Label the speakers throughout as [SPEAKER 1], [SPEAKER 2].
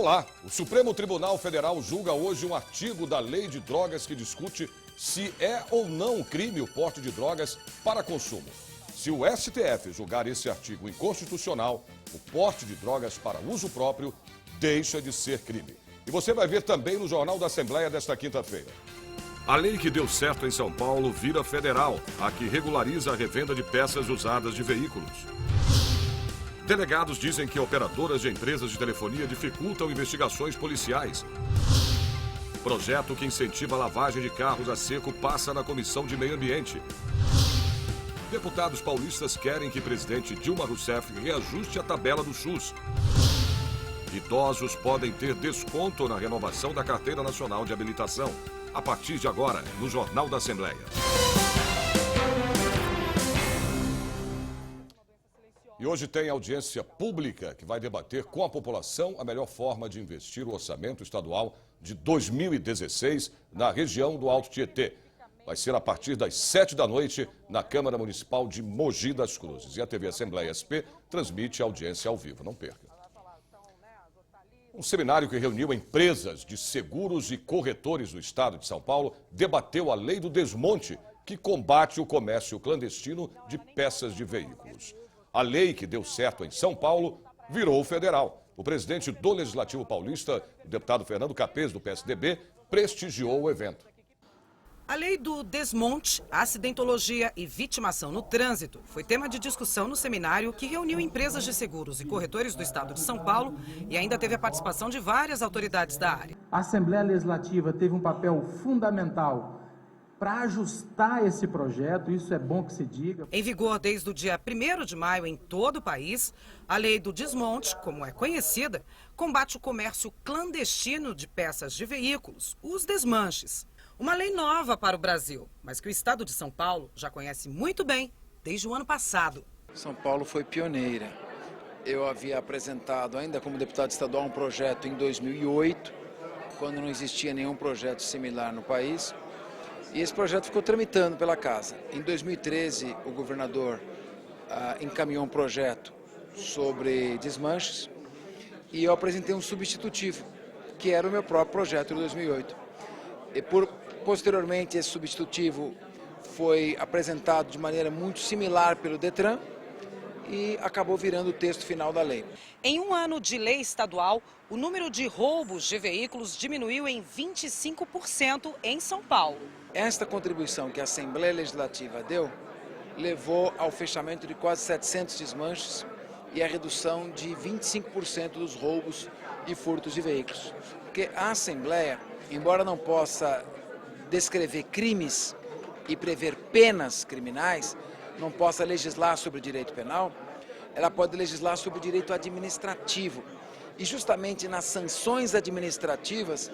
[SPEAKER 1] Olá, o Supremo Tribunal Federal julga hoje um artigo da Lei de Drogas que discute se é ou não crime o porte de drogas para consumo. Se o STF julgar esse artigo inconstitucional, o porte de drogas para uso próprio deixa de ser crime. E você vai ver também no Jornal da Assembleia desta quinta-feira. A lei que deu certo em São Paulo vira federal, a que regulariza a revenda de peças usadas de veículos. Delegados dizem que operadoras de empresas de telefonia dificultam investigações policiais. Projeto que incentiva a lavagem de carros a seco passa na Comissão de Meio Ambiente. Deputados paulistas querem que presidente Dilma Rousseff reajuste a tabela do SUS. Idosos podem ter desconto na renovação da Carteira Nacional de Habilitação. A partir de agora, no Jornal da Assembleia. E hoje tem audiência pública que vai debater com a população a melhor forma de investir o orçamento estadual de 2016 na região do Alto Tietê. Vai ser a partir das 7 da noite na Câmara Municipal de Mogi das Cruzes. E a TV Assembleia SP transmite a audiência ao vivo. Não perca. Um seminário que reuniu empresas de seguros e corretores do estado de São Paulo debateu a lei do desmonte, que combate o comércio clandestino de peças de veículos. A lei que deu certo em São Paulo virou federal. O presidente do Legislativo Paulista, o deputado Fernando Capês, do PSDB, prestigiou o evento.
[SPEAKER 2] A lei do desmonte, acidentologia e vitimação no trânsito foi tema de discussão no seminário que reuniu empresas de seguros e corretores do estado de São Paulo e ainda teve a participação de várias autoridades da área.
[SPEAKER 3] A Assembleia Legislativa teve um papel fundamental para ajustar esse projeto, isso é bom que se diga.
[SPEAKER 2] Em vigor desde o dia 1º de maio em todo o país, a lei do desmonte, como é conhecida, combate o comércio clandestino de peças de veículos, os desmanches. Uma lei nova para o Brasil, mas que o estado de São Paulo já conhece muito bem desde o ano passado.
[SPEAKER 4] São Paulo foi pioneira. Eu havia apresentado, ainda como deputado estadual, um projeto em 2008, quando não existia nenhum projeto similar no país. E esse projeto ficou tramitando pela casa. Em 2013, o governador encaminhou um projeto sobre desmanches e eu apresentei um substitutivo, que era o meu próprio projeto de 2008. E posteriormente, esse substitutivo foi apresentado de maneira muito similar pelo Detran e acabou virando o texto final da lei.
[SPEAKER 2] Em um ano de lei estadual, o número de roubos de veículos diminuiu em 25% em São Paulo.
[SPEAKER 4] Esta contribuição que a Assembleia Legislativa deu levou ao fechamento de quase 700 desmanches e à redução de 25% dos roubos e furtos de veículos. Porque a Assembleia, embora não possa descrever crimes e prever penas criminais, não possa legislar sobre o direito penal, ela pode legislar sobre o direito administrativo. E justamente nas sanções administrativas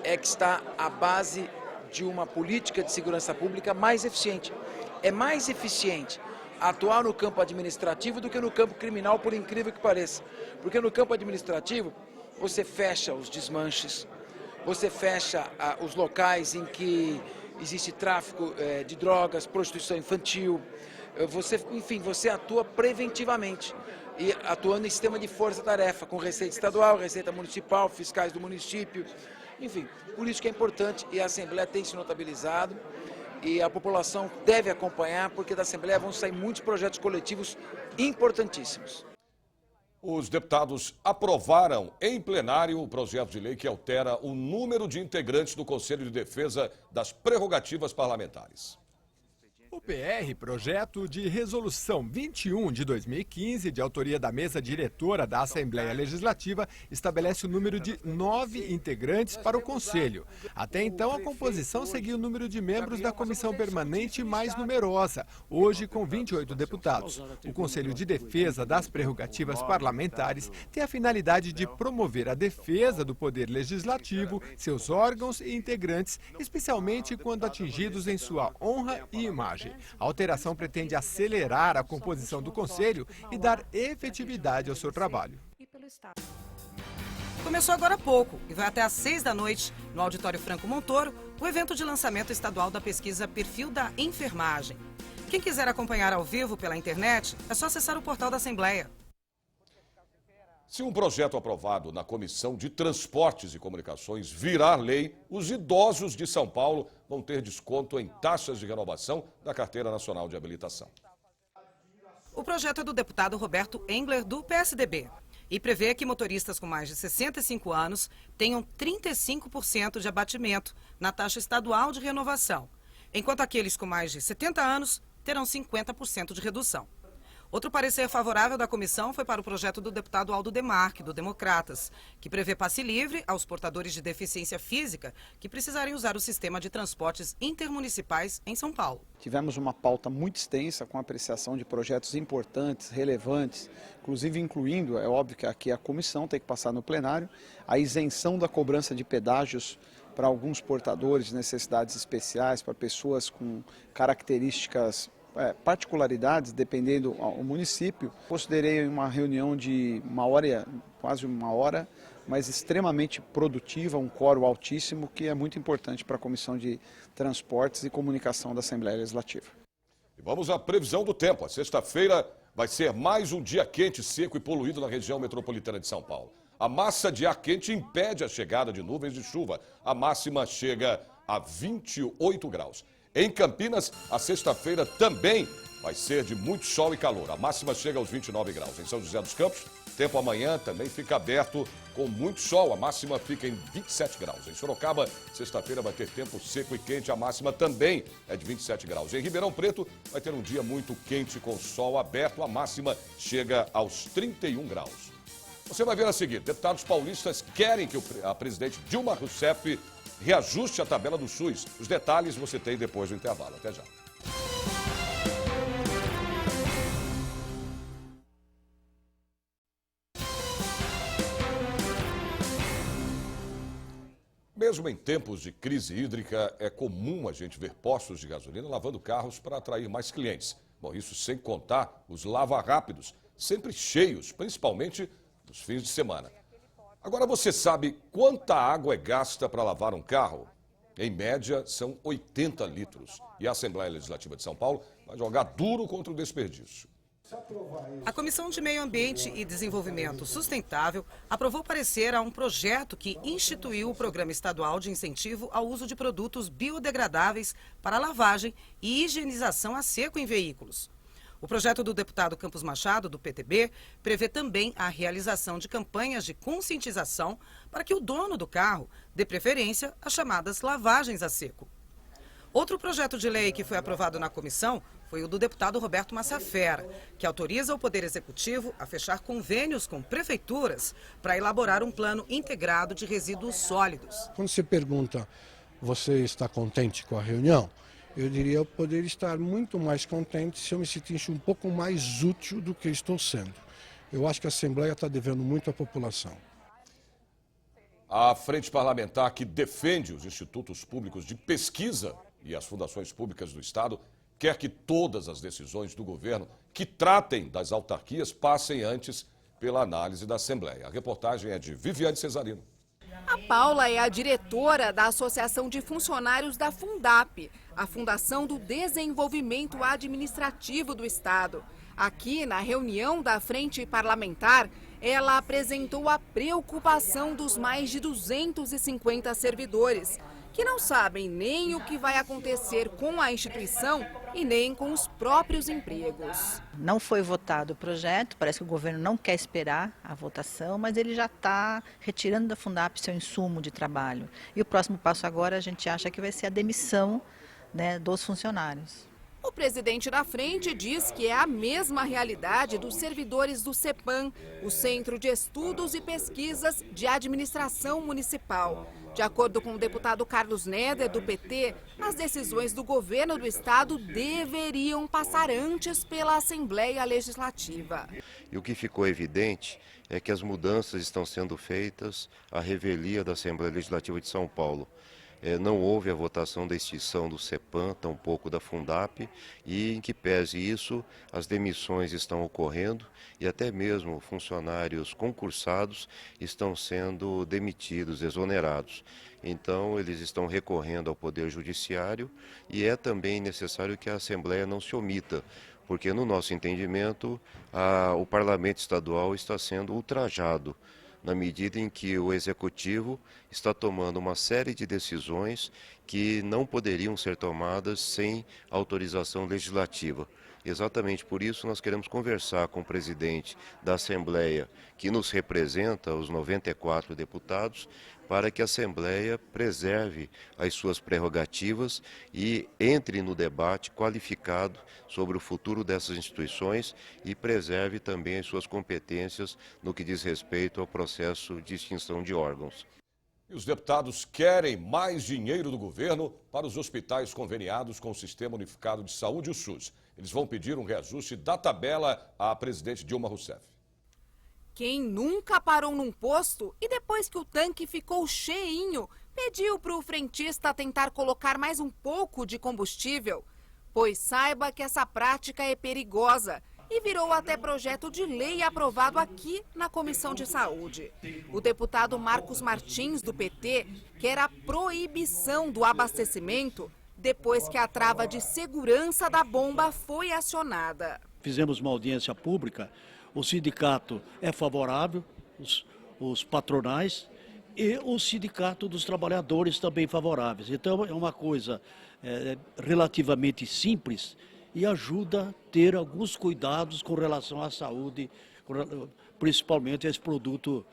[SPEAKER 4] é que está a base de uma política de segurança pública mais eficiente. É mais eficiente atuar no campo administrativo do que no campo criminal, por incrível que pareça. Porque no campo administrativo você fecha os desmanches, você fecha os locais em que existe tráfico de drogas, prostituição infantil, você atua preventivamente e atuando em sistema de força-tarefa, com receita estadual, receita municipal, fiscais do município, enfim, por isso que é importante e a Assembleia tem se notabilizado e a população deve acompanhar, porque da Assembleia vão sair muitos projetos coletivos importantíssimos.
[SPEAKER 1] Os deputados aprovaram em plenário o projeto de lei que altera o número de integrantes do Conselho de Defesa das Prerrogativas Parlamentares.
[SPEAKER 5] O PR, projeto de resolução 21 de 2015, de autoria da mesa diretora da Assembleia Legislativa, estabelece o número de 9 integrantes para o Conselho. Até então, a composição seguia o número de membros da comissão permanente mais numerosa, hoje com 28 deputados. O Conselho de Defesa das Prerrogativas Parlamentares tem a finalidade de promover a defesa do poder legislativo, seus órgãos e integrantes, especialmente quando atingidos em sua honra e imagem. A alteração pretende acelerar a composição do Conselho e dar efetividade ao seu trabalho.
[SPEAKER 2] Começou agora há pouco e vai até às 6 da noite, no Auditório Franco Montoro, o evento de lançamento estadual da pesquisa Perfil da Enfermagem. Quem quiser acompanhar ao vivo pela internet, é só acessar o portal da Assembleia.
[SPEAKER 1] Se um projeto aprovado na Comissão de Transportes e Comunicações virar lei, os idosos de São Paulo vão ter desconto em taxas de renovação da Carteira Nacional de Habilitação.
[SPEAKER 2] O projeto é do deputado Roberto Engler, do PSDB, e prevê que motoristas com mais de 65 anos tenham 35% de abatimento na taxa estadual de renovação, enquanto aqueles com mais de 70 anos terão 50% de redução. Outro parecer favorável da comissão foi para o projeto do deputado Aldo Demarque, do Democratas, que prevê passe livre aos portadores de deficiência física que precisarem usar o sistema de transportes intermunicipais em São Paulo.
[SPEAKER 6] Tivemos uma pauta muito extensa com apreciação de projetos importantes, relevantes, inclusive incluindo, é óbvio que aqui a comissão tem que passar no plenário, a isenção da cobrança de pedágios para alguns portadores de necessidades especiais, para pessoas com características particularidades, dependendo do município. Considerei uma reunião de quase uma hora, mas extremamente produtiva, um quórum altíssimo, que é muito importante para a Comissão de Transportes e Comunicação da Assembleia Legislativa.
[SPEAKER 1] E vamos à previsão do tempo. A sexta-feira vai ser mais um dia quente, seco e poluído na região metropolitana de São Paulo. A massa de ar quente impede a chegada de nuvens de chuva. A máxima chega a 28 graus. Em Campinas, a sexta-feira também vai ser de muito sol e calor. A máxima chega aos 29 graus. Em São José dos Campos, tempo amanhã também fica aberto com muito sol. A máxima fica em 27 graus. Em Sorocaba, sexta-feira vai ter tempo seco e quente. A máxima também é de 27 graus. Em Ribeirão Preto, vai ter um dia muito quente com sol aberto. A máxima chega aos 31 graus. Você vai ver a seguir. Deputados paulistas querem que a presidente Dilma Rousseff reajuste a tabela do SUS. Os detalhes você tem depois do intervalo. Até já. Mesmo em tempos de crise hídrica, é comum a gente ver postos de gasolina lavando carros para atrair mais clientes. Bom, isso sem contar os lava-rápidos, sempre cheios, principalmente nos fins de semana. Agora você sabe quanta água é gasta para lavar um carro? Em média, são 80 litros. E a Assembleia Legislativa de São Paulo vai jogar duro contra o desperdício.
[SPEAKER 2] A Comissão de Meio Ambiente e Desenvolvimento Sustentável aprovou parecer a um projeto que instituiu o Programa Estadual de Incentivo ao Uso de Produtos Biodegradáveis para lavagem e higienização a seco em veículos. O projeto do deputado Campos Machado, do PTB, prevê também a realização de campanhas de conscientização para que o dono do carro dê preferência às chamadas lavagens a seco. Outro projeto de lei que foi aprovado na comissão foi o do deputado Roberto Massafera, que autoriza o Poder Executivo a fechar convênios com prefeituras para elaborar um plano integrado de resíduos sólidos.
[SPEAKER 7] Quando você pergunta, você está contente com a reunião? Eu diria eu poderia estar muito mais contente se eu me sentisse um pouco mais útil do que estou sendo. Eu acho que a Assembleia está devendo muito à população.
[SPEAKER 1] A Frente Parlamentar, que defende os institutos públicos de pesquisa e as fundações públicas do Estado, quer que todas as decisões do governo que tratem das autarquias passem antes pela análise da Assembleia. A reportagem é de Viviane Cesarino.
[SPEAKER 8] A Paula é a diretora da Associação de Funcionários da Fundap, a Fundação do Desenvolvimento Administrativo do Estado. Aqui, na reunião da Frente Parlamentar, ela apresentou a preocupação dos mais de 250 servidores, que não sabem nem o que vai acontecer com a instituição e nem com os próprios empregos.
[SPEAKER 9] Não foi votado o projeto, parece que o governo não quer esperar a votação, mas ele já está retirando da Fundap seu insumo de trabalho. E o próximo passo agora a gente acha que vai ser a demissão, né, dos funcionários.
[SPEAKER 8] O presidente da frente diz que é a mesma realidade dos servidores do CEPAM, o Centro de Estudos e Pesquisas de Administração Municipal. De acordo com o deputado Carlos Neder, do PT, as decisões do governo do estado deveriam passar antes pela Assembleia Legislativa.
[SPEAKER 10] E o que ficou evidente é que as mudanças estão sendo feitas à revelia da Assembleia Legislativa de São Paulo. Não houve a votação da extinção do CEPAM, tampouco da Fundap, e em que pese isso, as demissões estão ocorrendo e até mesmo funcionários concursados estão sendo demitidos, exonerados. Então, eles estão recorrendo ao Poder Judiciário e é também necessário que a Assembleia não se omita, porque no nosso entendimento o Parlamento Estadual está sendo ultrajado na medida em que o Executivo está tomando uma série de decisões que não poderiam ser tomadas sem autorização legislativa. Exatamente por isso nós queremos conversar com o presidente da Assembleia, que nos representa, os 94 deputados, para que a Assembleia preserve as suas prerrogativas e entre no debate qualificado sobre o futuro dessas instituições e preserve também as suas competências no que diz respeito ao processo de extinção de órgãos.
[SPEAKER 1] E os deputados querem mais dinheiro do governo para os hospitais conveniados com o Sistema Unificado de Saúde, o SUS. Eles vão pedir um reajuste da tabela à presidente Dilma Rousseff.
[SPEAKER 8] Quem nunca parou num posto e depois que o tanque ficou cheinho, pediu para o frentista tentar colocar mais um pouco de combustível? Pois saiba que essa prática é perigosa e virou até projeto de lei aprovado aqui na Comissão de Saúde. O deputado Marcos Martins, do PT, quer a proibição do abastecimento depois que a trava de segurança da bomba foi acionada.
[SPEAKER 11] Fizemos uma audiência pública, o sindicato é favorável, os patronais e o sindicato dos trabalhadores também favoráveis. Então é uma coisa relativamente simples e ajuda a ter alguns cuidados com relação à saúde, principalmente esse produto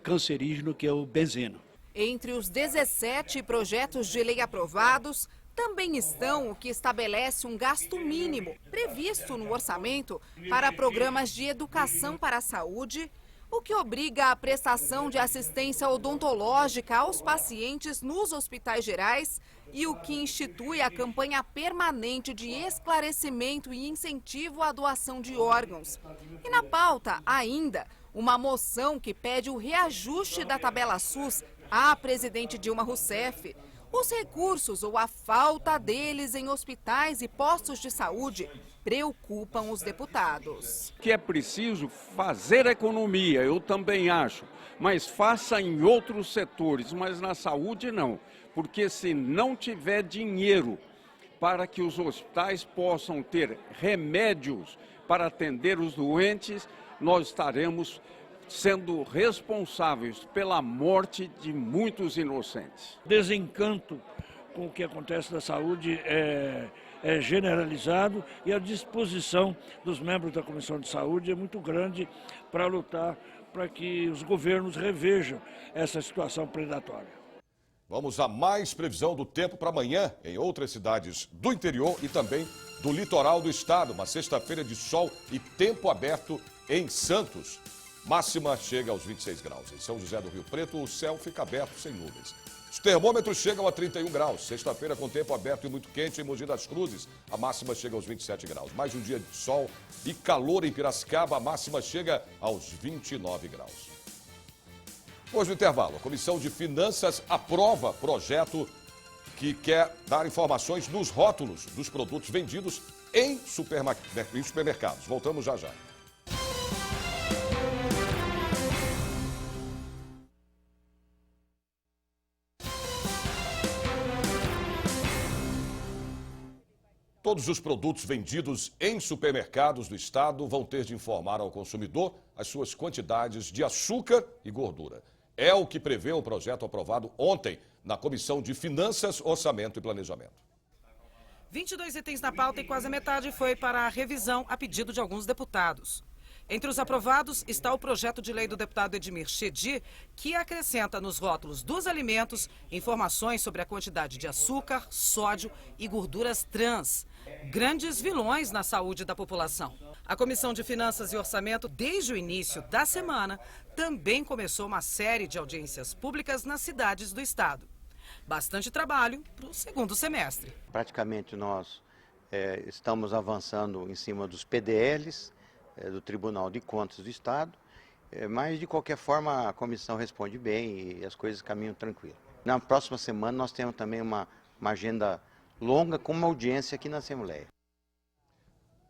[SPEAKER 11] cancerígeno que é o benzeno.
[SPEAKER 8] Entre os 17 projetos de lei aprovados, também estão o que estabelece um gasto mínimo previsto no orçamento para programas de educação para a saúde, o que obriga a prestação de assistência odontológica aos pacientes nos hospitais gerais e o que institui a campanha permanente de esclarecimento e incentivo à doação de órgãos. E na pauta, ainda, uma moção que pede o reajuste da tabela SUS à presidente Dilma Rousseff. Os recursos ou a falta deles em hospitais e postos de saúde preocupam os deputados.
[SPEAKER 12] Que é preciso fazer economia, eu também acho, mas faça em outros setores, mas na saúde não, porque se não tiver dinheiro para que os hospitais possam ter remédios para atender os doentes, nós estaremos sendo responsáveis pela morte de muitos inocentes.
[SPEAKER 13] Desencanto com o que acontece na saúde é generalizado e a disposição dos membros da Comissão de Saúde é muito grande para lutar para que os governos revejam essa situação predatória.
[SPEAKER 1] Vamos a mais previsão do tempo para amanhã em outras cidades do interior e também do litoral do estado. Uma sexta-feira de sol e tempo aberto em Santos. Máxima chega aos 26 graus. Em São José do Rio Preto, o céu fica aberto sem nuvens. Os termômetros chegam a 31 graus. Sexta-feira com tempo aberto e muito quente em Mogi das Cruzes. A máxima chega aos 27 graus. Mais um dia de sol e calor em Piracicaba. A máxima chega aos 29 graus. Hoje no intervalo, a Comissão de Finanças aprova projeto que quer dar informações nos rótulos dos produtos vendidos em supermercados. Voltamos já já. Todos os produtos vendidos em supermercados do estado vão ter de informar ao consumidor as suas quantidades de açúcar e gordura. É o que prevê o projeto aprovado ontem na Comissão de Finanças, Orçamento e Planejamento.
[SPEAKER 2] 22 itens na pauta e quase a metade foi para a revisão a pedido de alguns deputados. Entre os aprovados está o projeto de lei do deputado Edmir Chedi, que acrescenta nos rótulos dos alimentos informações sobre a quantidade de açúcar, sódio e gorduras trans, grandes vilões na saúde da população. A Comissão de Finanças e Orçamento, desde o início da semana, também começou uma série de audiências públicas nas cidades do estado. Bastante trabalho para o segundo semestre.
[SPEAKER 14] Praticamente nós estamos avançando em cima dos PDLs, do Tribunal de Contas do Estado, mas de qualquer forma a comissão responde bem e as coisas caminham tranquilo. Na próxima semana nós temos também uma agenda longa com uma audiência aqui na Assembleia.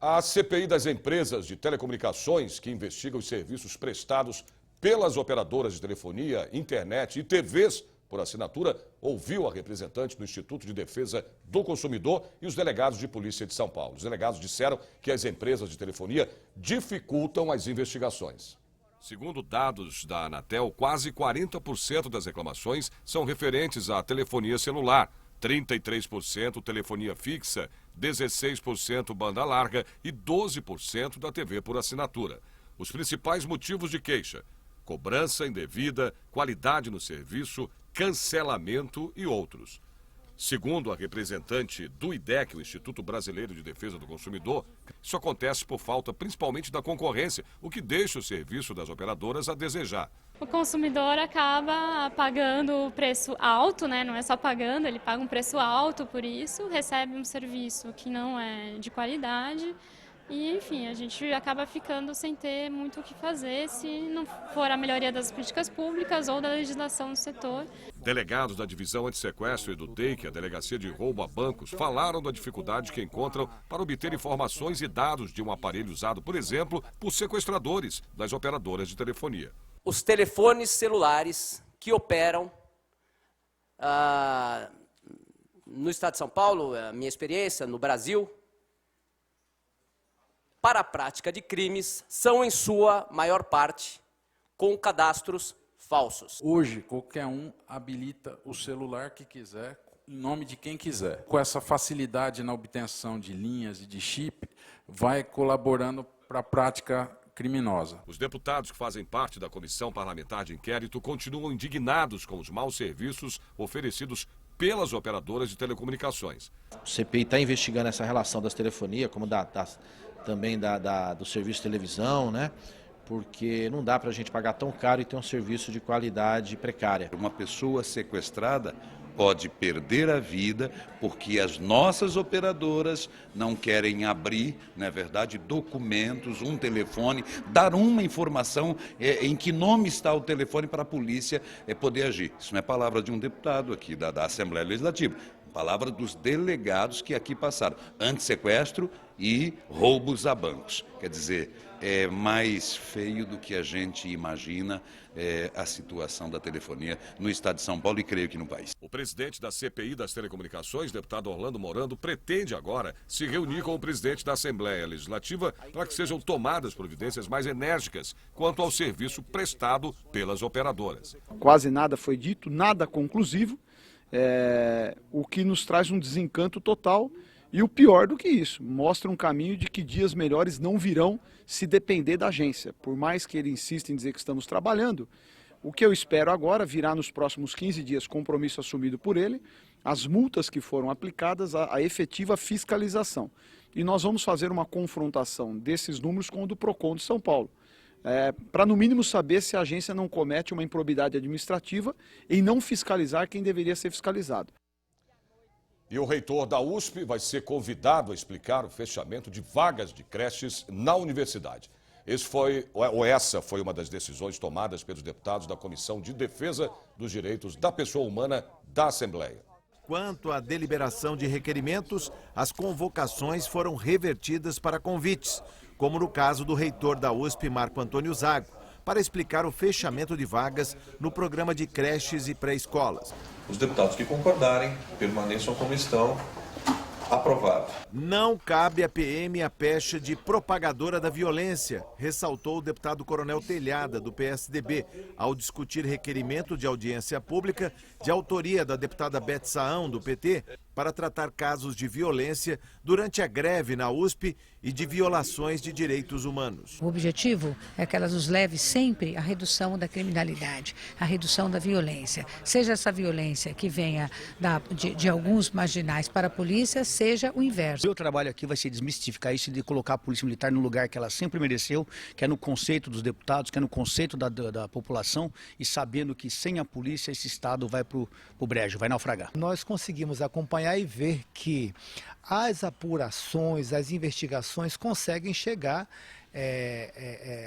[SPEAKER 1] A CPI das empresas de telecomunicações que investiga os serviços prestados pelas operadoras de telefonia, internet e TVs por assinatura, ouviu a representante do Instituto de Defesa do Consumidor e os delegados de polícia de São Paulo. Os delegados disseram que as empresas de telefonia dificultam as investigações. Segundo dados da Anatel, quase 40% das reclamações são referentes à telefonia celular, 33% telefonia fixa, 16% banda larga e 12% da TV por assinatura. Os principais motivos de queixa: cobrança indevida, qualidade no serviço, cancelamento e outros. Segundo a representante do IDEC, o Instituto Brasileiro de Defesa do Consumidor, isso acontece por falta principalmente da concorrência, o que deixa o serviço das operadoras a desejar.
[SPEAKER 15] O consumidor acaba pagando o preço alto, né? Não é só pagando, ele paga um preço alto por isso, recebe um serviço que não é de qualidade e, enfim, a gente acaba ficando sem ter muito o que fazer se não for a melhoria das políticas públicas ou da legislação do setor.
[SPEAKER 1] Delegados da Divisão Antissequestro e do DEIC, a Delegacia de Roubo a Bancos, falaram da dificuldade que encontram para obter informações e dados de um aparelho usado, por exemplo, por sequestradores das operadoras de telefonia.
[SPEAKER 16] Os telefones celulares que operam no estado de São Paulo, a minha experiência, no Brasil, para a prática de crimes, são em sua maior parte com cadastros falsos.
[SPEAKER 17] Hoje, qualquer um habilita o celular que quiser, em nome de quem quiser. Com essa facilidade na obtenção de linhas e de chip, vai colaborando para a prática criminosa.
[SPEAKER 1] Os deputados que fazem parte da Comissão Parlamentar de Inquérito continuam indignados com os maus serviços oferecidos pelas operadoras de telecomunicações.
[SPEAKER 18] O CPI está investigando essa relação das telefonias, como também do serviço de televisão, né? Porque não dá para a gente pagar tão caro e ter um serviço de qualidade precária.
[SPEAKER 19] Uma pessoa sequestrada pode perder a vida porque as nossas operadoras não querem abrir, na verdade, documentos, um telefone, dar uma informação em que nome está o telefone para a polícia poder agir. Isso não é palavra de um deputado aqui da Assembleia Legislativa. Palavra dos delegados que aqui passaram, antissequestro e roubos a bancos. Quer dizer, é mais feio do que a gente imagina a situação da telefonia no estado de São Paulo e creio que no país.
[SPEAKER 1] O presidente da CPI das Telecomunicações, deputado Orlando Morando, pretende agora se reunir com o presidente da Assembleia Legislativa para que sejam tomadas providências mais enérgicas quanto ao serviço prestado pelas operadoras.
[SPEAKER 6] Quase nada foi dito, nada conclusivo. O que nos traz um desencanto total e o pior do que isso, mostra um caminho de que dias melhores não virão se depender da agência. Por mais que ele insista em dizer que estamos trabalhando, o que eu espero agora virá nos próximos 15 dias, compromisso assumido por ele, as multas que foram aplicadas, a efetiva fiscalização. E nós vamos fazer uma confrontação desses números com o do PROCON de São Paulo. Para no mínimo saber se a agência não comete uma improbidade administrativa em não fiscalizar quem deveria ser fiscalizado.
[SPEAKER 1] E o reitor da USP vai ser convidado a explicar o fechamento de vagas de creches na universidade. Essa foi uma das decisões tomadas pelos deputados da Comissão de Defesa dos Direitos da Pessoa Humana da Assembleia.
[SPEAKER 20] Quanto à deliberação de requerimentos, as convocações foram revertidas para convites, como no caso do reitor da USP, Marco Antônio Zago, para explicar o fechamento de vagas no programa de creches e pré-escolas.
[SPEAKER 21] Os deputados que concordarem permaneçam como estão. Aprovado.
[SPEAKER 20] Não cabe à PM a pecha de propagadora da violência, ressaltou o deputado Coronel Telhada, do PSDB, ao discutir requerimento de audiência pública de autoria da deputada Beth Saão, do PT, para tratar casos de violência durante a greve na USP e de violações de direitos humanos.
[SPEAKER 22] O objetivo é que ela nos leve sempre à redução da criminalidade, à redução da violência. Seja essa violência que venha de alguns marginais para a polícia, seja o inverso.
[SPEAKER 23] O meu trabalho aqui vai ser desmistificar isso e de colocar a Polícia Militar no lugar que ela sempre mereceu, que é no conceito dos deputados, que é no conceito da população, e sabendo que sem a polícia esse Estado vai para o brejo, vai naufragar.
[SPEAKER 24] Nós conseguimos acompanhar e ver que as apurações, as investigações conseguem chegar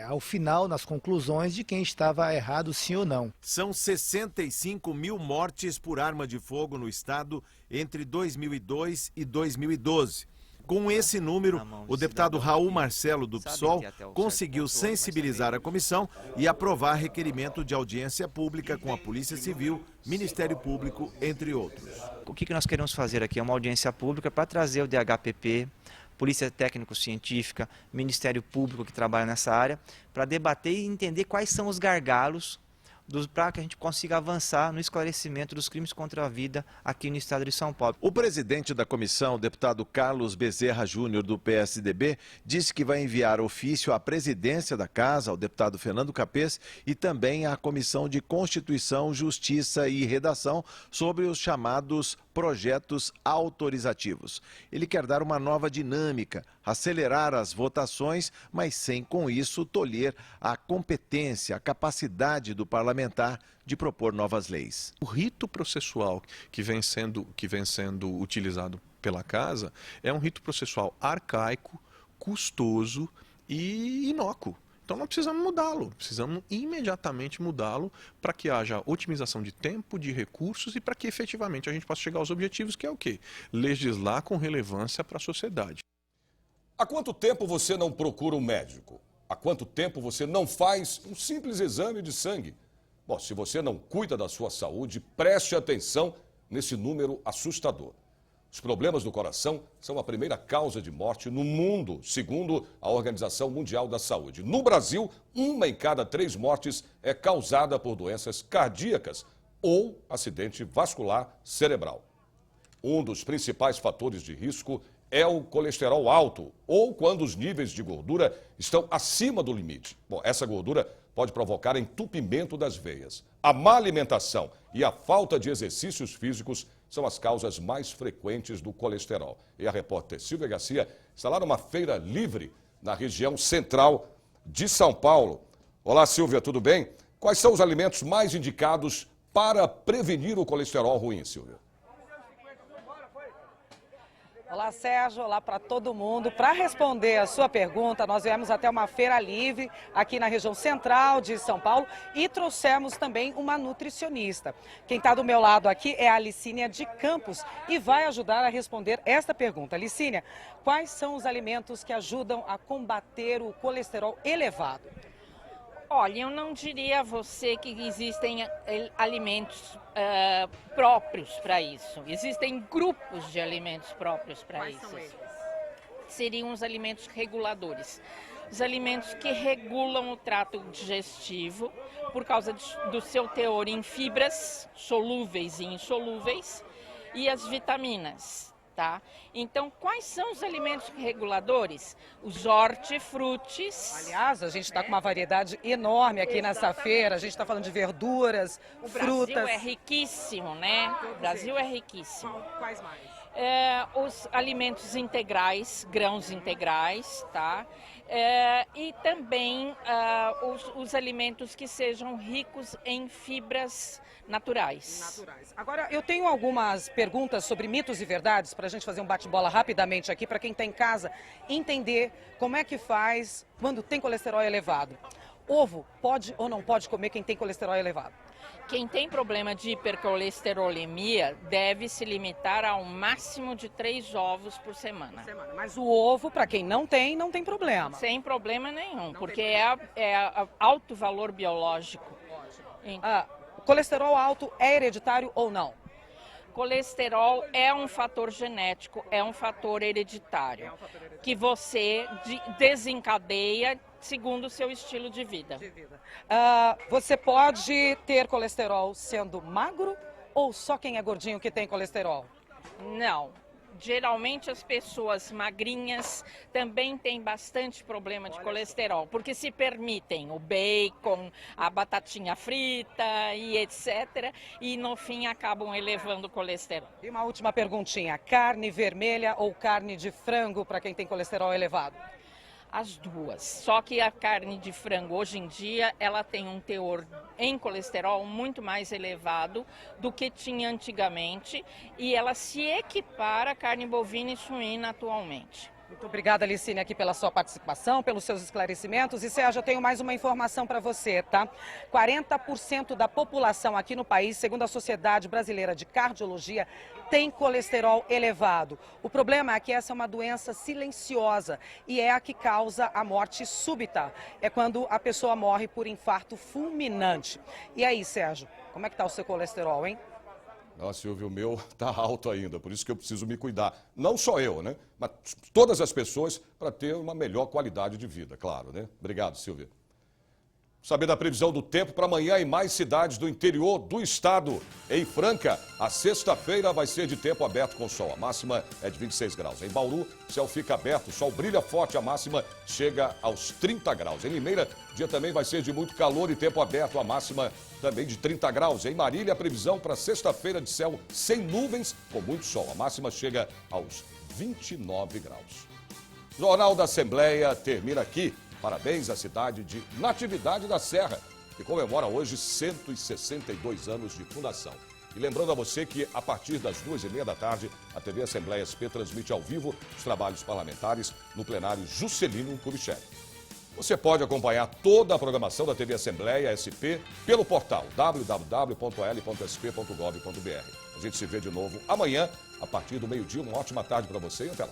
[SPEAKER 24] ao final, nas conclusões de quem estava errado, sim ou não.
[SPEAKER 20] São 65 mil mortes por arma de fogo no estado entre 2002 e 2012. Com esse número, o deputado Raul Marcelo, do PSOL, conseguiu sensibilizar a comissão e aprovar requerimento de audiência pública com a Polícia Civil, Ministério Público, entre outros.
[SPEAKER 3] O que nós queremos fazer aqui é uma audiência pública para trazer o DHPP, Polícia Técnico-Científica, Ministério Público que trabalha nessa área, para debater e entender quais são os gargalos para que a gente consiga avançar no esclarecimento dos crimes contra a vida aqui no estado de São Paulo.
[SPEAKER 20] O presidente da comissão, o deputado Carlos Bezerra Júnior, do PSDB, disse que vai enviar ofício à presidência da Casa, ao deputado Fernando Capês, e também à Comissão de Constituição, Justiça e Redação sobre os chamados projetos autorizativos. Ele quer dar uma nova dinâmica, acelerar as votações, mas sem com isso tolher a competência, a capacidade do parlamentar de propor novas leis.
[SPEAKER 4] O rito processual que vem sendo utilizado pela Casa é um rito processual arcaico, custoso e inócuo. Então nós precisamos mudá-lo, precisamos imediatamente mudá-lo para que haja otimização de tempo, de recursos e para que efetivamente a gente possa chegar aos objetivos, que é o quê? Legislar com relevância para a sociedade.
[SPEAKER 1] Há quanto tempo você não procura um médico? Há quanto tempo você não faz um simples exame de sangue? Bom, se você não cuida da sua saúde, preste atenção nesse número assustador. Os problemas do coração são a primeira causa de morte no mundo, segundo a Organização Mundial da Saúde. No Brasil, 1 em cada 3 mortes é causada por doenças cardíacas ou acidente vascular cerebral. Um dos principais fatores de risco é o colesterol alto ou quando os níveis de gordura estão acima do limite. Bom, essa gordura pode provocar entupimento das veias. A má alimentação e a falta de exercícios físicos são as causas mais frequentes do colesterol. E a repórter Silvia Garcia está lá numa feira livre na região central de São Paulo. Olá, Silvia, tudo bem? Quais são os alimentos mais indicados para prevenir o colesterol ruim, Silvia?
[SPEAKER 2] Olá, Sérgio. Olá para todo mundo. Para responder a sua pergunta, nós viemos até uma feira livre aqui na região central de São Paulo e trouxemos também uma nutricionista. Quem está do meu lado aqui é a Licínia de Campos e vai ajudar a responder esta pergunta. Licínia, quais são os alimentos que ajudam a combater o colesterol elevado?
[SPEAKER 5] Olha, eu não diria a você que existem alimentos próprios para isso. Existem grupos de alimentos próprios para isso. São eles? Seriam os alimentos reguladores. Os alimentos que regulam o trato digestivo por causa do seu teor em fibras solúveis e insolúveis e as vitaminas. Tá? Então, quais são os alimentos reguladores? Os hortifrutis.
[SPEAKER 2] Aliás, a gente está com uma variedade enorme aqui nessa feira. A gente está falando de verduras, frutas.
[SPEAKER 5] O Brasil é riquíssimo, né? O Brasil é riquíssimo.
[SPEAKER 2] Quais mais?
[SPEAKER 5] Os alimentos integrais, grãos integrais, tá? E também os alimentos que sejam ricos em fibras naturais.
[SPEAKER 2] Agora, eu tenho algumas perguntas sobre mitos e verdades para a gente fazer um bate-bola rapidamente aqui para quem está em casa entender como é que faz quando tem colesterol elevado. Ovo pode ou não pode comer quem tem colesterol elevado?
[SPEAKER 5] Quem tem problema de hipercolesterolemia deve se limitar ao máximo de 3 ovos por semana.
[SPEAKER 2] Mas o ovo, para quem não tem problema.
[SPEAKER 5] Sem problema nenhum, porque é alto valor biológico.
[SPEAKER 2] Colesterol alto é hereditário ou não?
[SPEAKER 5] Colesterol é um fator genético, é um fator hereditário, que você desencadeia segundo o seu estilo de vida.
[SPEAKER 2] Você pode ter colesterol sendo magro ou só quem é gordinho que tem colesterol?
[SPEAKER 5] Não. Geralmente as pessoas magrinhas também têm bastante problema de colesterol, porque se permitem o bacon, a batatinha frita e etc. E no fim acabam elevando o colesterol.
[SPEAKER 2] E uma última perguntinha, carne vermelha ou carne de frango para quem tem colesterol elevado?
[SPEAKER 5] As duas, só que a carne de frango hoje em dia ela tem um teor em colesterol muito mais elevado do que tinha antigamente e ela se equipara à carne bovina e suína atualmente.
[SPEAKER 2] Muito obrigada, Licine, aqui pela sua participação, pelos seus esclarecimentos. E, Sérgio, eu tenho mais uma informação para você, tá? 40% da população aqui no país, segundo a Sociedade Brasileira de Cardiologia, tem colesterol elevado. O problema é que essa é uma doença silenciosa e é a que causa a morte súbita. É quando a pessoa morre por infarto fulminante. E aí, Sérgio, como é que está o seu colesterol, hein?
[SPEAKER 1] Nossa, Silvio, o meu está alto ainda, por isso que eu preciso me cuidar. Não só eu, né? Mas todas as pessoas para ter uma melhor qualidade de vida, claro, né? Obrigado, Silvia. Saber da previsão do tempo para amanhã em mais cidades do interior do estado. Em Franca, a sexta-feira vai ser de tempo aberto com sol. A máxima é de 26 graus. Em Bauru, céu fica aberto, o sol brilha forte, a máxima chega aos 30 graus. Em Limeira, dia também vai ser de muito calor e tempo aberto, a máxima também de 30 graus. Em Marília, a previsão para sexta-feira de céu sem nuvens, com muito sol. A máxima chega aos 29 graus. O Jornal da Assembleia termina aqui. Parabéns à cidade de Natividade da Serra, que comemora hoje 162 anos de fundação. E lembrando a você que, a partir das 2h30 da tarde, a TV Assembleia SP transmite ao vivo os trabalhos parlamentares no plenário Juscelino Kubitschek. Você pode acompanhar toda a programação da TV Assembleia SP pelo portal www.al.sp.gov.br. A gente se vê de novo amanhã, a partir do meio-dia. Uma ótima tarde para você e até lá.